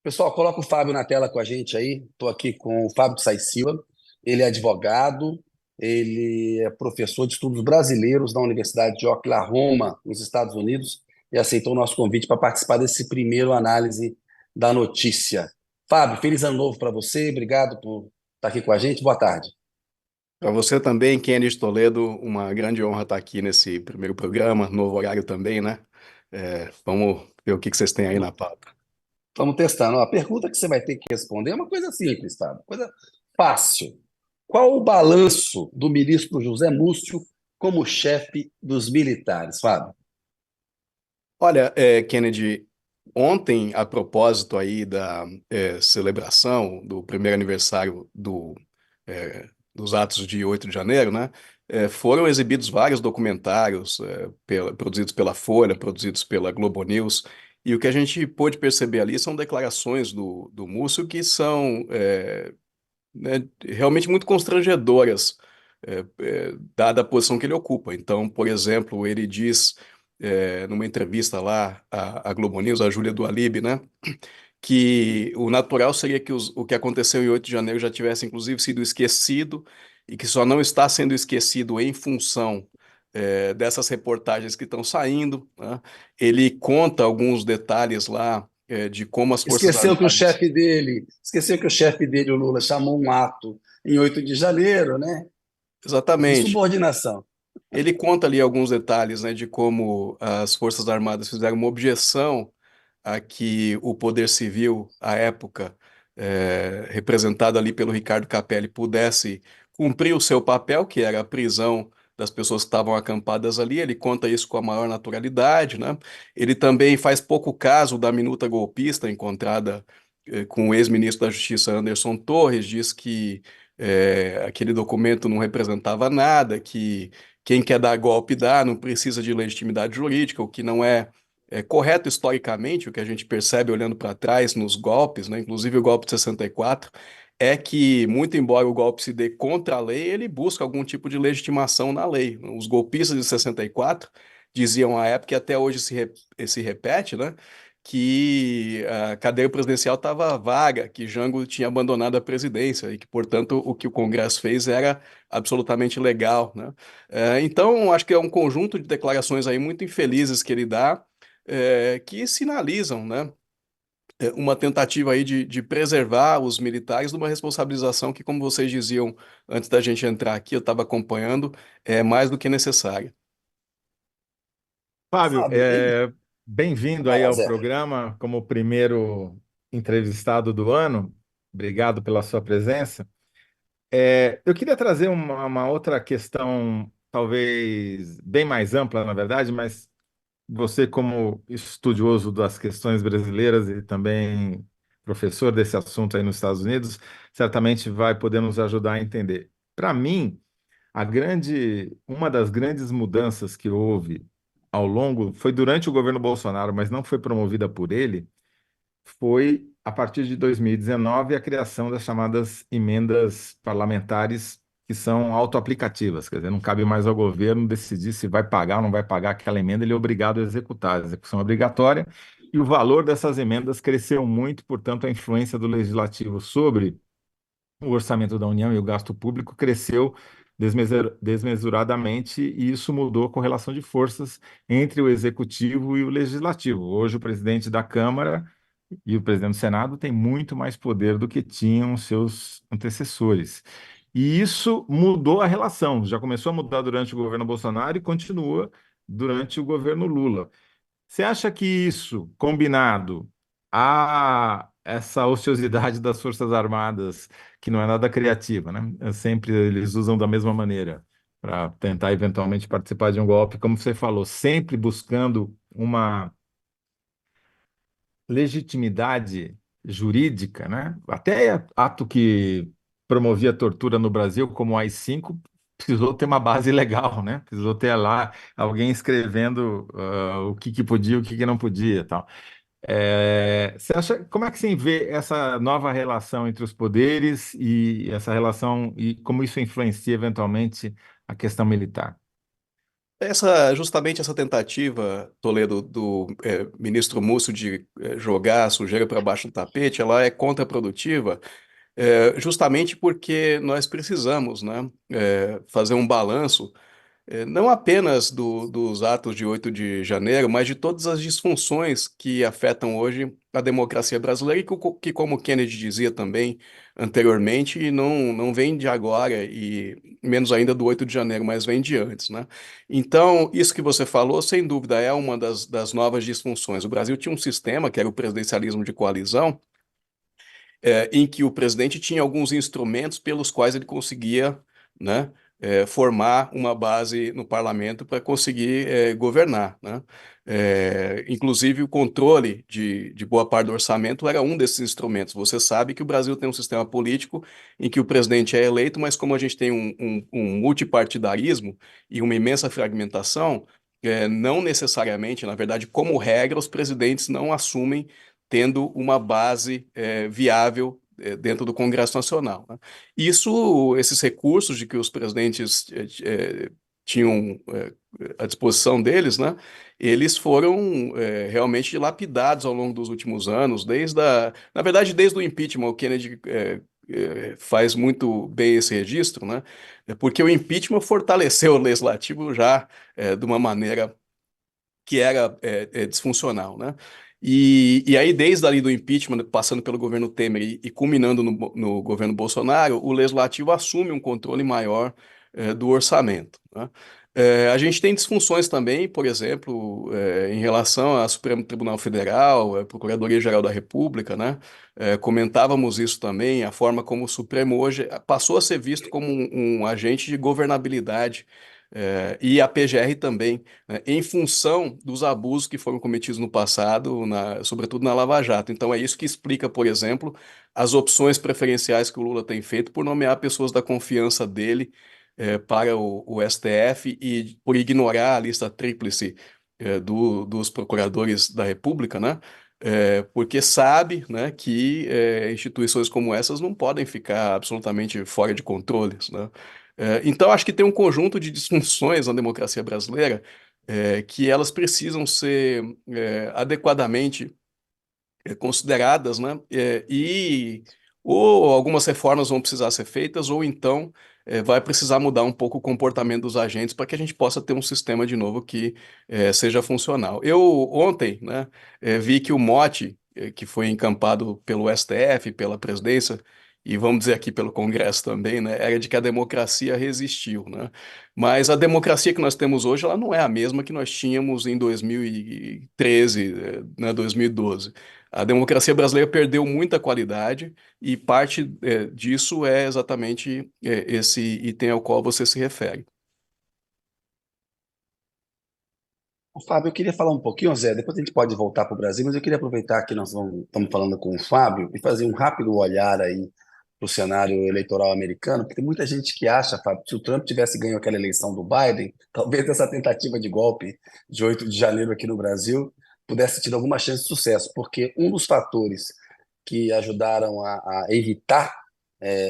Pessoal, coloca o Fábio na tela com a gente aí. Estou aqui com o Fábio de Saisila. Ele é advogado, ele é professor de estudos brasileiros da Universidade de Oklahoma, nos Estados Unidos, e aceitou o nosso convite para participar desse primeiro análise da notícia. Fábio, feliz ano novo para você. Obrigado por estar aqui com a gente. Boa tarde. Para você também, Kennedy Toledo, uma grande honra estar aqui nesse primeiro programa, novo horário também, né? Vamos ver o que vocês têm aí na pauta. Vamos testando. A pergunta que você vai ter que responder é uma coisa simples, Fábio. Coisa fácil. Qual o balanço do ministro José Múcio como chefe dos militares, Fábio? Olha, Kennedy, ontem, a propósito aí da celebração do primeiro aniversário dos atos de 8 de janeiro, né? Foram exibidos vários documentários produzidos pela Folha, produzidos pela Globo News, e o que a gente pôde perceber ali são declarações do Múcio que são né, realmente muito constrangedoras, dada a posição que ele ocupa. Então, por exemplo, ele diz, numa entrevista lá à Globo News, a Júlia do Alibe, né, que o natural seria que o que aconteceu em 8 de janeiro já tivesse, inclusive, sido esquecido e que só não está sendo esquecido em função dessas reportagens que estão saindo, né? Ele conta alguns detalhes lá de como as Forças Armadas. Esqueceu que o chefe dele, o Lula, chamou um ato em 8 de janeiro, né? Exatamente. Insubordinação. Ele conta ali alguns detalhes, né, de como as Forças Armadas fizeram uma objeção a que o poder civil, à época, representado ali pelo Ricardo Capelli, pudesse cumprir o seu papel, que era a prisão das pessoas que estavam acampadas ali. Ele conta isso com a maior naturalidade, né? Ele também faz pouco caso da minuta golpista encontrada com o ex-ministro da Justiça, Anderson Torres, diz que aquele documento não representava nada, que quem quer dar golpe dá, não precisa de legitimidade jurídica, o que não é correto historicamente, o que a gente percebe olhando para trás nos golpes, né, inclusive o golpe de 64, é que, muito embora o golpe se dê contra a lei, ele busca algum tipo de legitimação na lei. Os golpistas de 64 diziam à época, e até hoje se repete, né, que a cadeira presidencial estava vaga, que Jango tinha abandonado a presidência e que, portanto, o que o Congresso fez era absolutamente legal, né? Então, acho que é um conjunto de declarações aí muito infelizes que ele dá, que sinalizam, né, uma tentativa aí de preservar os militares de uma responsabilização que, como vocês diziam antes da gente entrar aqui, eu estava acompanhando, é mais do que necessária. Fábio, Fábio, bem-vindo vai aí lá, ao Zé. programa como primeiro entrevistado do ano. Obrigado pela sua presença. Eu queria trazer uma outra questão, talvez bem mais ampla, na verdade, mas você, como estudioso das questões brasileiras e também professor desse assunto aí nos Estados Unidos, certamente vai poder nos ajudar a entender. Para mim, uma das grandes mudanças que houve ao longo, foi durante o governo Bolsonaro, mas não foi promovida por ele, foi a partir de 2019 a criação das chamadas emendas parlamentares que são autoaplicativas, quer dizer, não cabe mais ao governo decidir se vai pagar ou não vai pagar aquela emenda, ele é obrigado a executar, a execução é obrigatória, e o valor dessas emendas cresceu muito, portanto, a influência do legislativo sobre o orçamento da União e o gasto público cresceu desmesuradamente e isso mudou a correlação de forças entre o executivo e o legislativo. Hoje, o presidente da Câmara e o presidente do Senado têm muito mais poder do que tinham seus antecessores. E isso mudou a relação. Já começou a mudar durante o governo Bolsonaro e continua durante o governo Lula. Você acha que isso, combinado a essa ociosidade das Forças Armadas, que não é nada criativa, né? Sempre eles usam da mesma maneira para tentar eventualmente participar de um golpe, como você falou, sempre buscando uma legitimidade jurídica, né? Até ato que promovia tortura no Brasil, como o AI-5, precisou ter uma base legal, né? Precisou ter lá alguém escrevendo o que podia, o que não podia, tal. Você acha, como é que você vê essa nova relação entre os poderes e essa relação e como isso influencia eventualmente a questão militar? Justamente essa tentativa, Toledo, do ministro Múcio de jogar a sujeira para baixo do tapete, ela é contraprodutiva, justamente porque nós precisamos, né, fazer um balanço não apenas dos atos de 8 de janeiro, mas de todas as disfunções que afetam hoje a democracia brasileira e que, como Kennedy dizia também anteriormente, não vem de agora e menos ainda do 8 de janeiro, mas vem de antes, né? Então, isso que você falou, sem dúvida, é uma das novas disfunções. O Brasil tinha um sistema, que era o presidencialismo de coalizão, em que o presidente tinha alguns instrumentos pelos quais ele conseguia, né, formar uma base no parlamento para conseguir governar, né? Inclusive, o controle de boa parte do orçamento era um desses instrumentos. Você sabe que o Brasil tem um sistema político em que o presidente é eleito, mas como a gente tem um multipartidarismo e uma imensa fragmentação, não necessariamente, na verdade, como regra, os presidentes não assumem tendo uma base viável dentro do Congresso Nacional, né? Esses recursos de que os presidentes tinham à disposição deles, né, eles foram realmente lapidados ao longo dos últimos anos, na verdade, desde o impeachment. O Kennedy faz muito bem esse registro, né, porque o impeachment fortaleceu o legislativo já de uma maneira que era disfuncional, né? E aí, desde ali do impeachment, passando pelo governo Temer e culminando no governo Bolsonaro, o legislativo assume um controle maior do orçamento, né? A gente tem disfunções também, por exemplo, em relação ao Supremo Tribunal Federal, a Procuradoria-Geral da República, né? Comentávamos isso também, a forma como o Supremo hoje passou a ser visto como um agente de governabilidade, e a PGR também, né, em função dos abusos que foram cometidos no passado, sobretudo na Lava Jato. Então, é isso que explica, por exemplo, as opções preferenciais que o Lula tem feito por nomear pessoas da confiança dele para o STF e por ignorar a lista tríplice dos procuradores da República, né? Porque sabe, né, que instituições como essas não podem ficar absolutamente fora de controles, né? Então, acho que tem um conjunto de disfunções na democracia brasileira que elas precisam ser adequadamente consideradas, né? Ou algumas reformas vão precisar ser feitas, ou então vai precisar mudar um pouco o comportamento dos agentes para que a gente possa ter um sistema de novo que seja funcional. Eu ontem, né, vi que o mote que foi encampado pelo STF, pela presidência, e vamos dizer aqui pelo Congresso também, né, era de que a democracia resistiu, né? Mas a democracia que nós temos hoje, ela não é a mesma que nós tínhamos em 2013, né, 2012. A democracia brasileira perdeu muita qualidade e parte disso é exatamente esse item ao qual você se refere. Fábio, eu queria falar um pouquinho, Zé, depois a gente pode voltar para o Brasil, mas eu queria aproveitar que estamos falando com o Fábio e fazer um rápido olhar aí para o cenário eleitoral americano, porque tem muita gente que acha, Fábio, que se o Trump tivesse ganho aquela eleição do Biden, talvez essa tentativa de golpe de 8 de janeiro aqui no Brasil pudesse ter alguma chance de sucesso, porque um dos fatores que ajudaram a evitar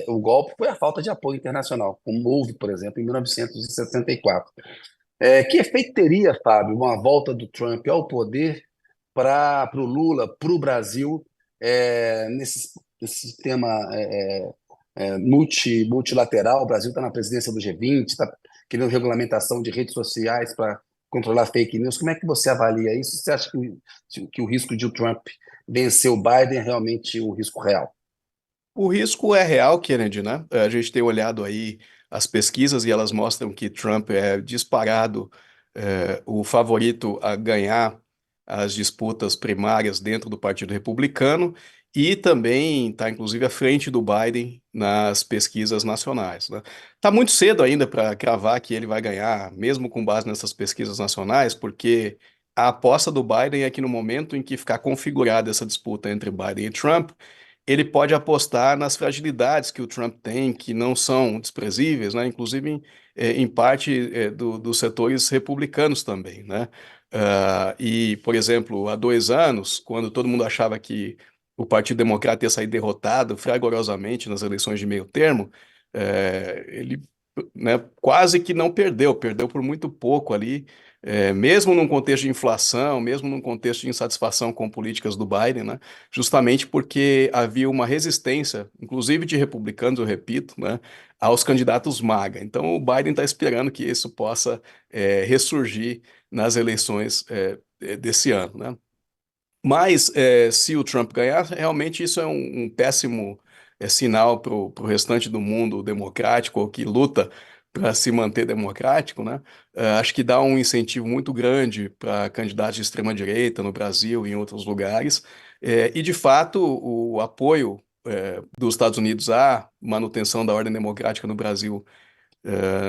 o golpe foi a falta de apoio internacional, como houve, por exemplo, em 1964. Que efeito teria, Fábio, uma volta do Trump ao poder para o Lula, para o Brasil, nesse sistema multilateral? O Brasil está na presidência do G20, está querendo regulamentação de redes sociais para controlar fake news. Como é que você avalia isso? Você acha que o risco de o Trump vencer o Biden é realmente um risco real? O risco é real, Kennedy, né? A gente tem olhado aí as pesquisas e elas mostram que Trump é disparado, o favorito a ganhar as disputas primárias dentro do Partido Republicano e também está, inclusive, à frente do Biden nas pesquisas nacionais, né? Tá muito cedo ainda para cravar que ele vai ganhar, mesmo com base nessas pesquisas nacionais, porque a aposta do Biden é que no momento em que ficar configurada essa disputa entre Biden e Trump, ele pode apostar nas fragilidades que o Trump tem, que não são desprezíveis, né? Inclusive em parte dos setores republicanos também, né? Por exemplo, há 2 anos, quando todo mundo achava que o Partido Democrata ia sair derrotado fragorosamente nas eleições de meio termo, ele né, quase que não perdeu, perdeu por muito pouco ali, mesmo num contexto de inflação, mesmo num contexto de insatisfação com políticas do Biden, né, justamente porque havia uma resistência, inclusive de republicanos, eu repito, né, aos candidatos MAGA. Então, o Biden está esperando que isso possa ressurgir nas eleições desse ano, né? Mas se o Trump ganhar, realmente isso é um péssimo sinal para o restante do mundo democrático, ou que luta para se manter democrático, né? Acho que dá um incentivo muito grande para candidatos de extrema-direita no Brasil e em outros lugares. E, de fato, o apoio dos Estados Unidos à manutenção da ordem democrática no Brasil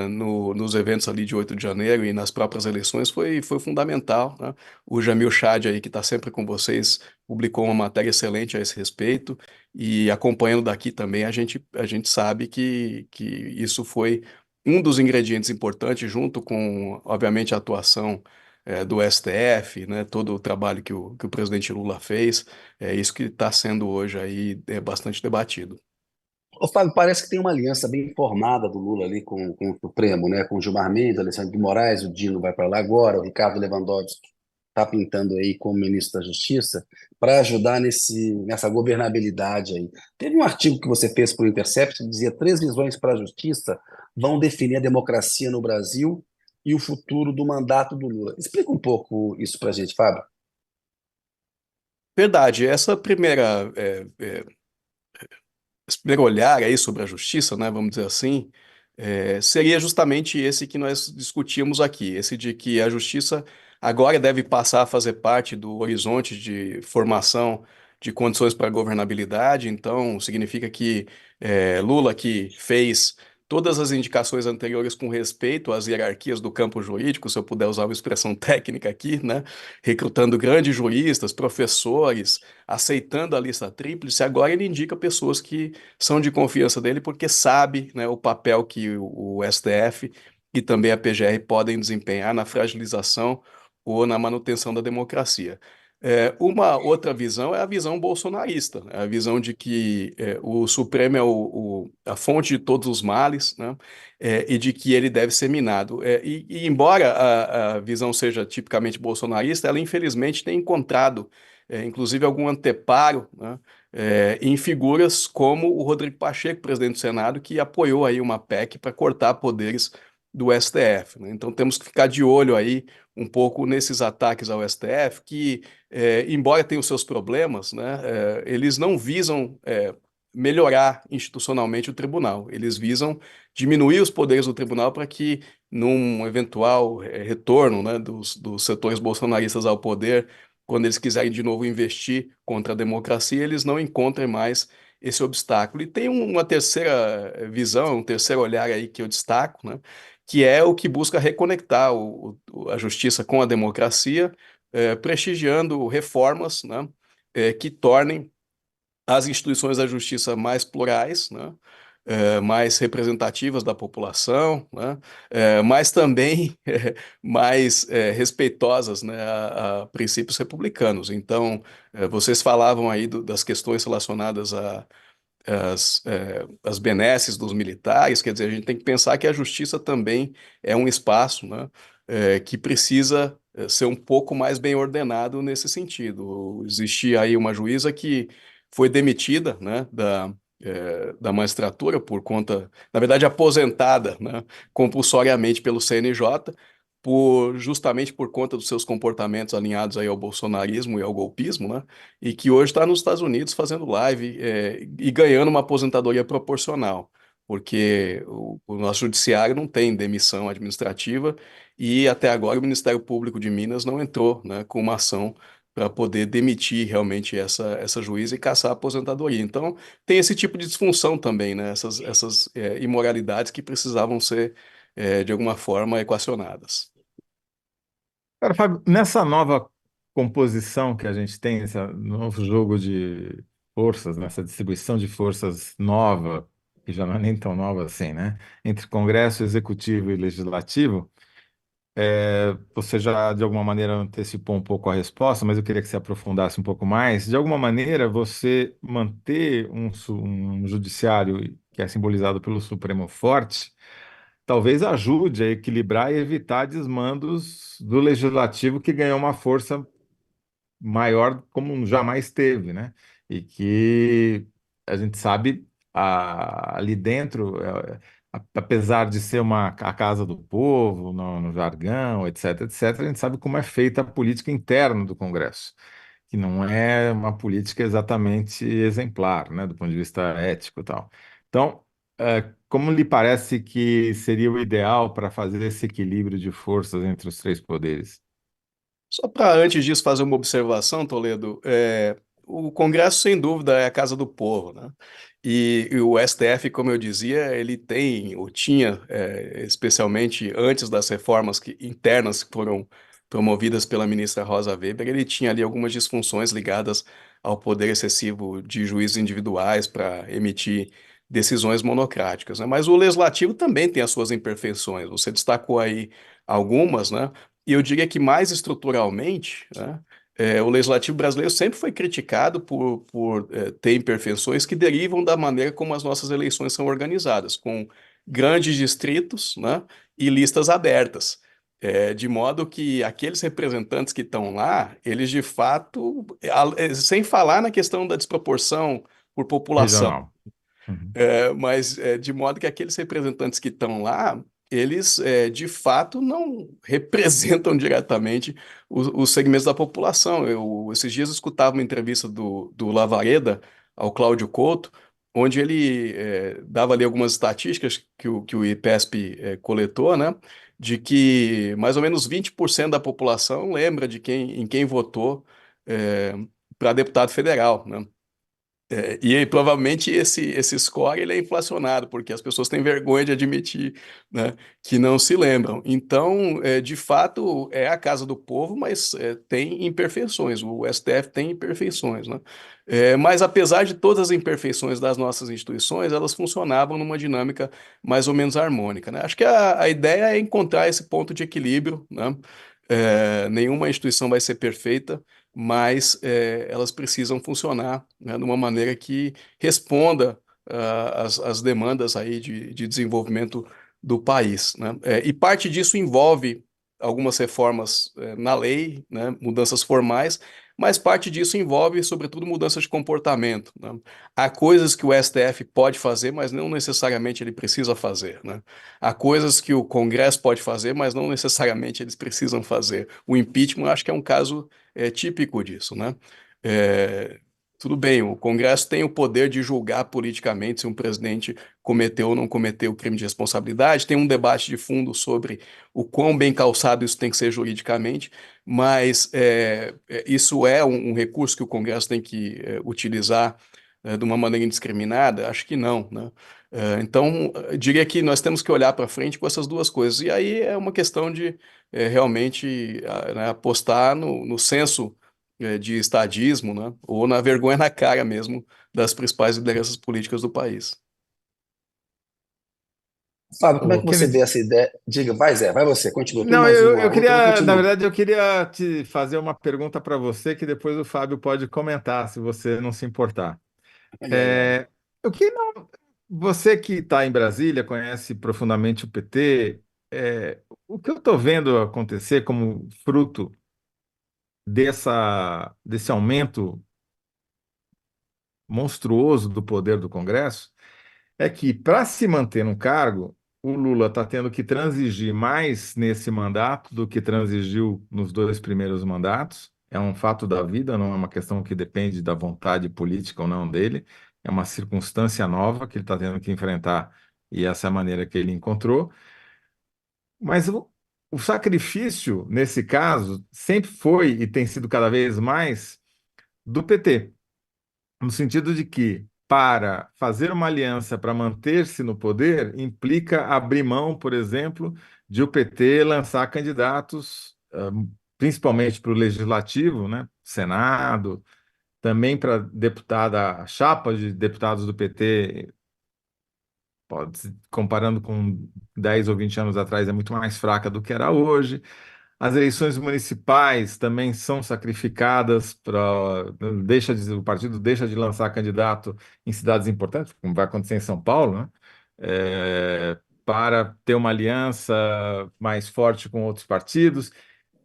nos eventos ali de 8 de janeiro e nas próprias eleições foi fundamental, né? O Jamil Chad aí, que está sempre com vocês, publicou uma matéria excelente a esse respeito e acompanhando daqui também, a gente sabe que isso foi um dos ingredientes importantes, junto com, obviamente, a atuação do STF, né? Todo o trabalho que o presidente Lula fez, é isso que está sendo hoje aí bastante debatido. Ô, Fábio, parece que tem uma aliança bem formada do Lula ali com o Supremo, né? Com o Gilmar Mendes, Alexandre de Moraes, o Dino vai para lá agora, o Ricardo Lewandowski está pintando aí como ministro da Justiça para ajudar nessa governabilidade aí. Teve um artigo que você fez para o Intercept que dizia três visões para a justiça vão definir a democracia no Brasil e o futuro do mandato do Lula. Explica um pouco isso para a gente, Fábio. Verdade, esse primeiro olhar aí sobre a justiça, né, vamos dizer assim, seria justamente esse que nós discutimos aqui, esse de que a justiça agora deve passar a fazer parte do horizonte de formação de condições para a governabilidade. Então, significa que Lula, que fez todas as indicações anteriores com respeito às hierarquias do campo jurídico, se eu puder usar uma expressão técnica aqui, né, recrutando grandes juristas, professores, aceitando a lista tríplice, agora ele indica pessoas que são de confiança dele porque sabe, né, o papel que o STF e também a PGR podem desempenhar na fragilização ou na manutenção da democracia. Uma outra visão é a visão bolsonarista, né, a visão de que o Supremo é a fonte de todos os males, né, e de que ele deve ser minado. E embora a visão seja tipicamente bolsonarista, ela infelizmente tem encontrado inclusive algum anteparo, né, em figuras como o Rodrigo Pacheco, presidente do Senado, que apoiou aí uma PEC para cortar poderes do STF, né? Então temos que ficar de olho aí um pouco nesses ataques ao STF, que, embora tenham seus problemas, né, eles não visam melhorar institucionalmente o tribunal, eles visam diminuir os poderes do tribunal para que, num eventual retorno, né, dos setores bolsonaristas ao poder, quando eles quiserem de novo investir contra a democracia, eles não encontrem mais esse obstáculo. E tem uma terceira visão, um terceiro olhar aí que eu destaco, né, que é o que busca reconectar a justiça com a democracia, prestigiando reformas, né, que tornem as instituições da justiça mais plurais, né, mais representativas da população, né, mas também mais respeitosas, né, a princípios republicanos. Então, vocês falavam aí das questões relacionadas às benesses dos militares, quer dizer, a gente tem que pensar que a justiça também é um espaço, né, que precisa ser um pouco mais bem ordenado nesse sentido. Existia aí uma juíza que foi demitida, né, da magistratura por conta, na verdade, aposentada, né, compulsoriamente pelo CNJ, justamente por conta dos seus comportamentos alinhados aí ao bolsonarismo e ao golpismo, né, e que hoje está nos Estados Unidos fazendo live, e ganhando uma aposentadoria proporcional, porque o nosso judiciário não tem demissão administrativa e até agora o Ministério Público de Minas não entrou, né, com uma ação para poder demitir realmente essa juíza e caçar a aposentadoria. Então, tem esse tipo de disfunção também, né? Essas imoralidades que precisavam ser, de alguma forma, equacionadas. Cara, Fábio, nessa nova composição que a gente tem, esse novo jogo de forças, nessa distribuição de forças nova, que já não é nem tão nova assim, né? Entre Congresso, Executivo e Legislativo, você já de alguma maneira antecipou um pouco a resposta, mas eu queria que você aprofundasse um pouco mais. De alguma maneira, você manter um judiciário que é simbolizado pelo Supremo forte talvez ajude a equilibrar e evitar desmandos do legislativo que ganhou uma força maior como jamais teve, né? E que a gente sabe ali dentro, apesar de ser a casa do povo, no jargão, etc., etc., a gente sabe como é feita a política interna do Congresso, que não é uma política exatamente exemplar, né, do ponto de vista ético e tal. Então, como lhe parece que seria o ideal para fazer esse equilíbrio de forças entre os três poderes? Só para antes disso fazer uma observação, Toledo, o Congresso sem dúvida é a casa do povo, né? E o STF, como eu dizia, ele tem, ou tinha, especialmente antes das reformas internas que foram promovidas pela ministra Rosa Weber, ele tinha ali algumas disfunções ligadas ao poder excessivo de juízes individuais para emitir decisões monocráticas, né? Mas o legislativo também tem as suas imperfeições. Você destacou aí algumas, né? E eu diria que mais estruturalmente, né, o legislativo brasileiro sempre foi criticado por ter imperfeições que derivam da maneira como as nossas eleições são organizadas, com grandes distritos, né, e listas abertas. De modo que aqueles representantes que estão lá, eles de fato, sem falar na questão da desproporção por população, Regional. Uhum. mas de modo que aqueles representantes que estão lá, eles de fato não representam diretamente os segmentos da população. Esses dias eu escutava uma entrevista do Lavareda ao Cláudio Couto, onde ele dava ali algumas estatísticas que o IPESP coletou, né? De que mais ou menos 20% da população lembra em quem votou para deputado federal, né? E aí, provavelmente esse score ele é inflacionado, porque as pessoas têm vergonha de admitir, né, que não se lembram. Então, de fato, é a casa do povo, mas tem imperfeições. O STF tem imperfeições, né? Mas apesar de todas as imperfeições das nossas instituições, elas funcionavam numa dinâmica mais ou menos harmônica, né? Acho que a ideia é encontrar esse ponto de equilíbrio, né? Nenhuma instituição vai ser perfeita, mas elas precisam funcionar, né, de uma maneira que responda às demandas aí de desenvolvimento do país, né? E parte disso envolve algumas reformas na lei, né, mudanças formais, mas parte disso envolve, sobretudo, mudanças de comportamento, né? Há coisas que o STF pode fazer, mas não necessariamente ele precisa fazer, né? Há coisas que o Congresso pode fazer, mas não necessariamente eles precisam fazer. O impeachment, eu acho que é um caso típico disso, né? É, tudo bem, o Congresso tem o poder de julgar politicamente se um presidente cometeu ou não cometeu crime de responsabilidade, tem um debate de fundo sobre o quão bem calçado isso tem que ser juridicamente, mas isso é um recurso que o Congresso tem que utilizar de uma maneira indiscriminada? Acho que não, né? Então, eu diria que nós temos que olhar para frente com essas duas coisas. E aí é uma questão de realmente né, apostar no senso de estadismo, né, ou na vergonha na cara mesmo das principais lideranças políticas do país. Fábio, como é Ô, que você vê Kennedy, essa ideia? Diga, vai Zé, vai você, continua. Tem não, mais eu, uma eu outra, eu queria, na continuo. verdade, eu queria te fazer uma pergunta para você que depois o Fábio pode comentar, se você não se importar. Ai, ai, ai. É, eu queria, você que está em Brasília, conhece profundamente o PT, o que eu estou vendo acontecer como fruto desse aumento monstruoso do poder do Congresso é que, para se manter no cargo, o Lula está tendo que transigir mais nesse mandato do que transigiu nos dois primeiros mandatos. É um fato da vida, não é uma questão que depende da vontade política ou não dele. É uma circunstância nova que ele está tendo que enfrentar e essa é a maneira que ele encontrou. Mas o sacrifício, nesse caso, sempre foi e tem sido cada vez mais do PT. No sentido de que, para fazer uma aliança para manter-se no poder, implica abrir mão, por exemplo, de o PT lançar candidatos, principalmente para o legislativo, né, Senado, também para deputada, a chapa de deputados do PT, comparando com 10 ou 20 anos atrás, é muito mais fraca do que era hoje. As eleições municipais também são sacrificadas o partido deixa de lançar candidato em cidades importantes, como vai acontecer em São Paulo, né? para ter uma aliança mais forte com outros partidos.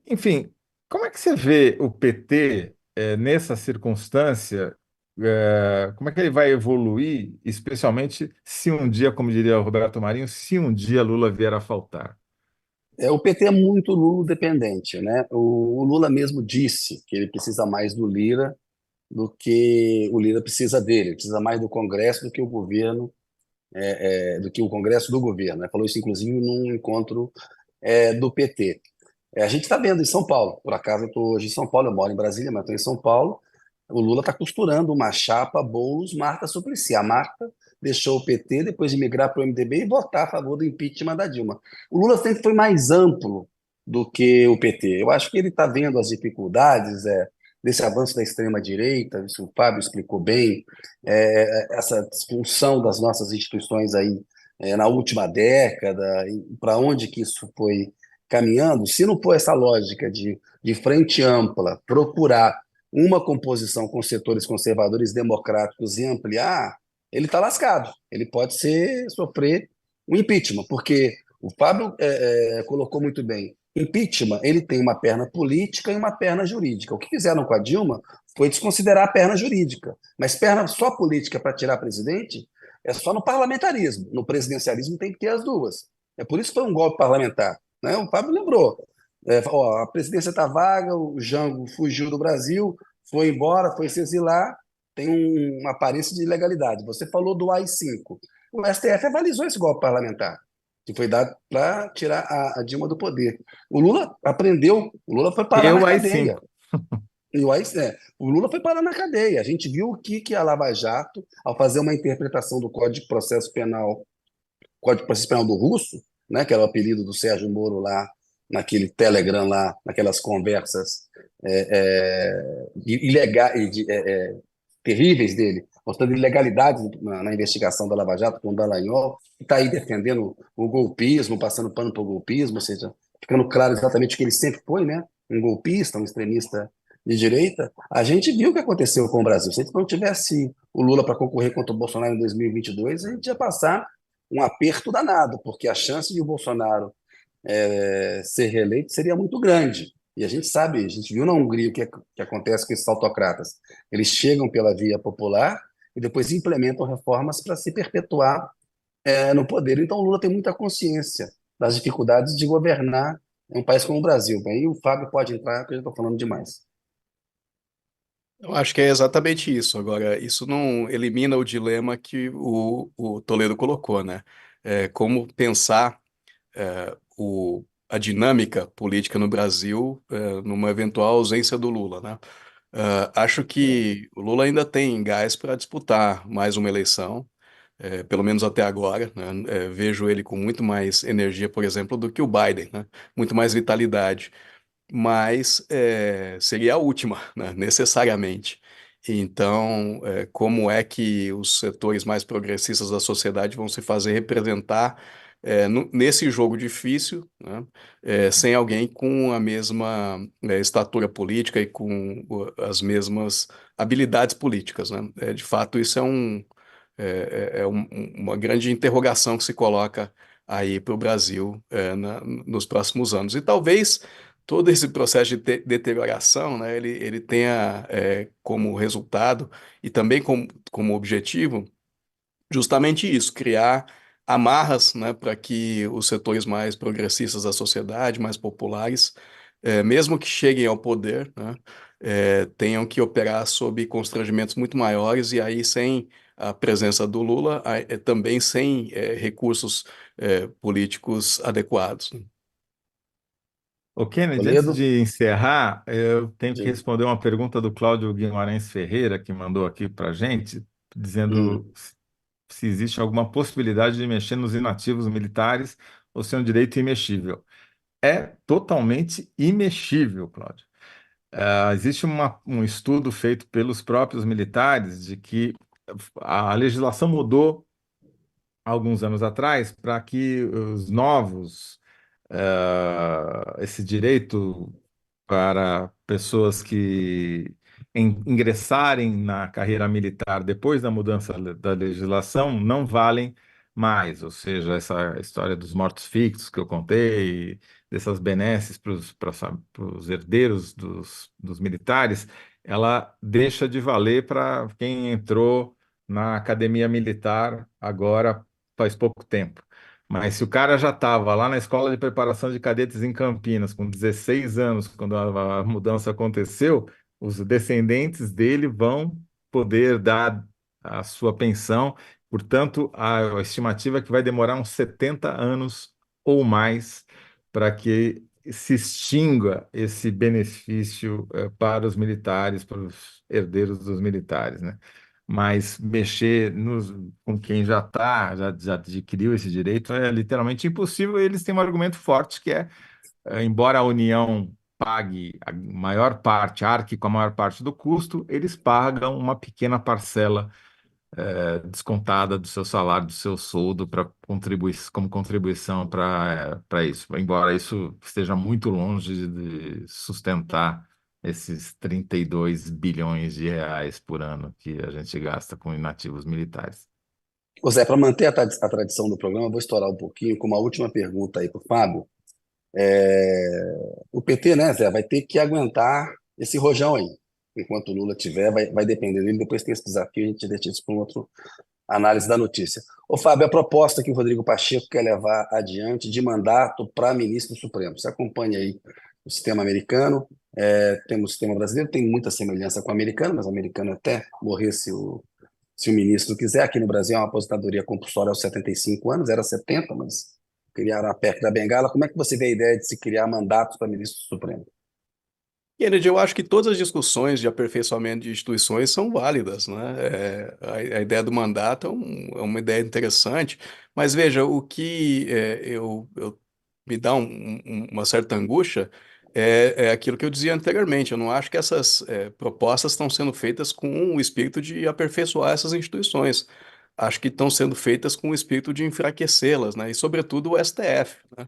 Enfim, como é que você vê o PT nessa circunstância? Como é que ele vai evoluir, especialmente se um dia, como diria o Roberto Marinho, se um dia Lula vier a faltar? O PT é muito Lula dependente, né? O Lula mesmo disse que ele precisa mais do Lira do que o Lira precisa dele. Ele precisa mais do Congresso do que o governo, do que o Congresso do governo, né? Falou isso, inclusive, num encontro do PT. A gente está vendo em São Paulo, por acaso eu estou hoje em São Paulo, eu moro em Brasília, mas estou em São Paulo. O Lula está costurando uma chapa Boulos-Marta Suplicy. A Marta deixou o PT depois de migrar para o MDB e votar a favor do impeachment da Dilma. O Lula sempre foi mais amplo do que o PT. Eu acho que ele está vendo as dificuldades desse avanço da extrema-direita, isso o Fábio explicou bem, essa disfunção das nossas instituições aí na última década, para onde que isso foi caminhando. Se não for essa lógica de frente ampla, procurar uma composição com setores conservadores democráticos e ampliar, ele está lascado. Ele pode sofrer um impeachment, porque o Fábio colocou muito bem. Impeachment, ele tem uma perna política e uma perna jurídica. O que fizeram com a Dilma foi desconsiderar a perna jurídica, mas perna só política para tirar presidente é só no parlamentarismo. No presidencialismo tem que ter as duas. É por isso que foi um golpe parlamentar, né? O Fábio lembrou. A presidência está vaga, o Jango fugiu do Brasil, foi embora, foi se exilar, tem uma aparência de ilegalidade. Você falou do AI-5. O STF avalizou esse golpe parlamentar, que foi dado para tirar a Dilma do poder. O Lula aprendeu, o Lula foi parar na Eu, cadeia. AI-5. O Lula foi parar na cadeia. A gente viu o que a Lava Jato, ao fazer uma interpretação do Código de Processo Penal do Russo, né, que era o apelido do Sérgio Moro lá, naquele Telegram lá, naquelas conversas ilegais, terríveis dele, mostrando ilegalidades na investigação da Lava Jato com o Dallagnol, que está aí defendendo o golpismo, passando pano para o golpismo, ou seja, ficando claro exatamente o que ele sempre foi, né? Um golpista, um extremista de direita. A gente viu o que aconteceu com o Brasil. Se a gente não tivesse o Lula para concorrer contra o Bolsonaro em 2022, a gente ia passar um aperto danado, porque a chance de o Bolsonaro ser reeleito seria muito grande. E a gente sabe, a gente viu na Hungria o que acontece com esses autocratas. Eles chegam pela via popular e depois implementam reformas para se perpetuar no poder. Então, o Lula tem muita consciência das dificuldades de governar um país como o Brasil. Aí o Fábio pode entrar, porque eu estou falando demais. Eu acho que é exatamente isso. Agora, isso não elimina o dilema que o Toledo colocou, né? Como pensar a dinâmica política no Brasil numa eventual ausência do Lula, né? Acho que o Lula ainda tem gás para disputar mais uma eleição, pelo menos até agora, né? Vejo ele com muito mais energia, por exemplo, do que o Biden, né? Muito mais vitalidade, mas seria a última, né? Necessariamente. Então, como é que os setores mais progressistas da sociedade vão se fazer representar nesse jogo difícil, né? Sem alguém com a mesma estatura política e com as mesmas habilidades políticas, né? De fato, isso uma grande interrogação que se coloca aí para o Brasil nos próximos anos. E talvez todo esse processo de deterioração, né, ele tenha como resultado e também como objetivo justamente isso, criar amarras, né, para que os setores mais progressistas da sociedade, mais populares, mesmo que cheguem ao poder, né, tenham que operar sob constrangimentos muito maiores e aí sem a presença do Lula, também sem recursos políticos adequados. Ô, Kennedy, antes Toledo? de encerrar, eu tenho que Diga. responder uma pergunta do Cláudio Guimarães Ferreira, que mandou aqui para a gente, Hum. dizendo se existe alguma possibilidade de mexer nos inativos militares ou se é um direito imexível. É totalmente imexível, Cláudio. Existe um estudo feito pelos próprios militares de que a legislação mudou há alguns anos atrás para que os novos, esse direito para pessoas que ingressarem na carreira militar depois da mudança da legislação não valem mais, ou seja, essa história dos mortos-fixos que eu contei, dessas benesses para os herdeiros dos militares, ela deixa de valer para quem entrou na academia militar agora faz pouco tempo. Mas se o cara já estava lá na escola de preparação de cadetes em Campinas, com 16 anos, quando a mudança aconteceu, os descendentes dele vão poder dar a sua pensão. Portanto, a estimativa é que vai demorar uns 70 anos ou mais para que se extinga esse benefício para os militares, para os herdeiros dos militares, né? Mas mexer com quem já adquiriu esse direito é literalmente impossível. Eles têm um argumento forte que é, embora a União pague a maior parte, arque com a maior parte do custo, eles pagam uma pequena parcela descontada do seu salário, do seu soldo, para contribuir como contribuição para isso. Embora isso esteja muito longe de sustentar esses 32 bilhões de reais por ano que a gente gasta com inativos militares. Ô Zé, para manter a tradição do programa, eu vou estourar um pouquinho com uma última pergunta aí para o Fábio. O PT, né, Zé, vai ter que aguentar esse rojão aí. Enquanto o Lula tiver, vai depender dele. Depois tem esse desafio, a gente deixa isso para um outro análise da notícia. Ô, Fábio, a proposta que o Rodrigo Pacheco quer levar adiante de mandato para ministro Supremo. Você acompanha aí o sistema americano, temos o sistema brasileiro, tem muita semelhança com o americano, mas o americano até morrer se o ministro quiser. Aqui no Brasil é uma aposentadoria compulsória aos 75 anos, era 70, mas criaram a PEC da Bengala. Como é que você vê a ideia de se criar mandatos para ministro Supremo? Kennedy, eu acho que todas as discussões de aperfeiçoamento de instituições são válidas, né? A ideia do mandato é uma ideia interessante, mas veja, o que me dá uma certa angústia é aquilo que eu dizia anteriormente. Eu não acho que essas propostas estão sendo feitas com o espírito de aperfeiçoar essas instituições. Acho que estão sendo feitas com o espírito de enfraquecê-las, né? E, sobretudo, o STF, né?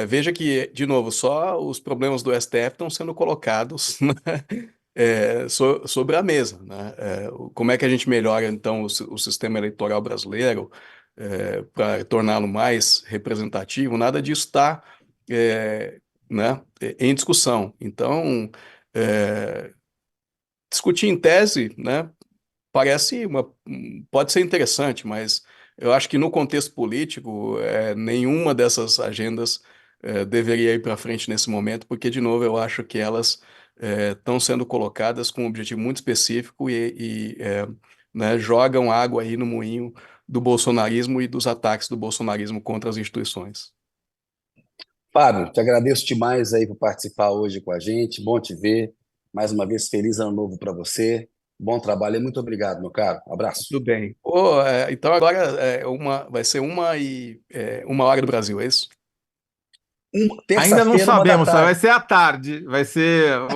Veja que, de novo, só os problemas do STF estão sendo colocados, né, sobre a mesa, né? Como é que a gente melhora, então, o sistema eleitoral brasileiro para torná-lo mais representativo? Nada disso está, né, em discussão. Então, é, discutir em tese, né, pode ser interessante, mas eu acho que no contexto político, nenhuma dessas agendas deveria ir para frente nesse momento, porque, de novo, eu acho que elas estão sendo colocadas com um objetivo muito específico e né, jogam água aí no moinho do bolsonarismo e dos ataques do bolsonarismo contra as instituições. Fábio, te agradeço demais aí por participar hoje com a gente. Bom te ver. Mais uma vez, feliz ano novo para você. Bom trabalho e muito obrigado, meu caro. Abraço. Tudo bem. Pô, então agora vai ser uma hora do Brasil, é isso? Ainda não Terça-feira, uma da sabemos, só vai tarde. ser à tarde.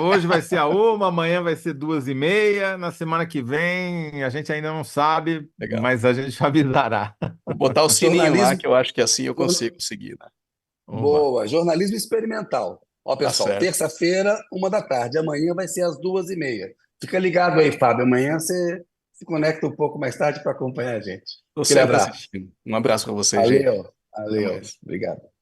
Hoje vai ser a 1, amanhã vai ser 2h30, na semana que vem a gente ainda não sabe, Legal. mas a gente avisará. Vou botar o sininho lá, Jornalismo. que eu acho que assim eu jorna- consigo seguir, né? Oba, Boa. Jornalismo experimental. Ó, Tá pessoal, certo. terça-feira, 1 da tarde. Amanhã vai ser às 2h30. Fica ligado aí, Fábio. Amanhã você se conecta um pouco mais tarde para acompanhar a gente. Tô Aquele sempre abraço. assistindo. Um abraço para vocês, gente. Valeu. Até Valeu. mais. Obrigado.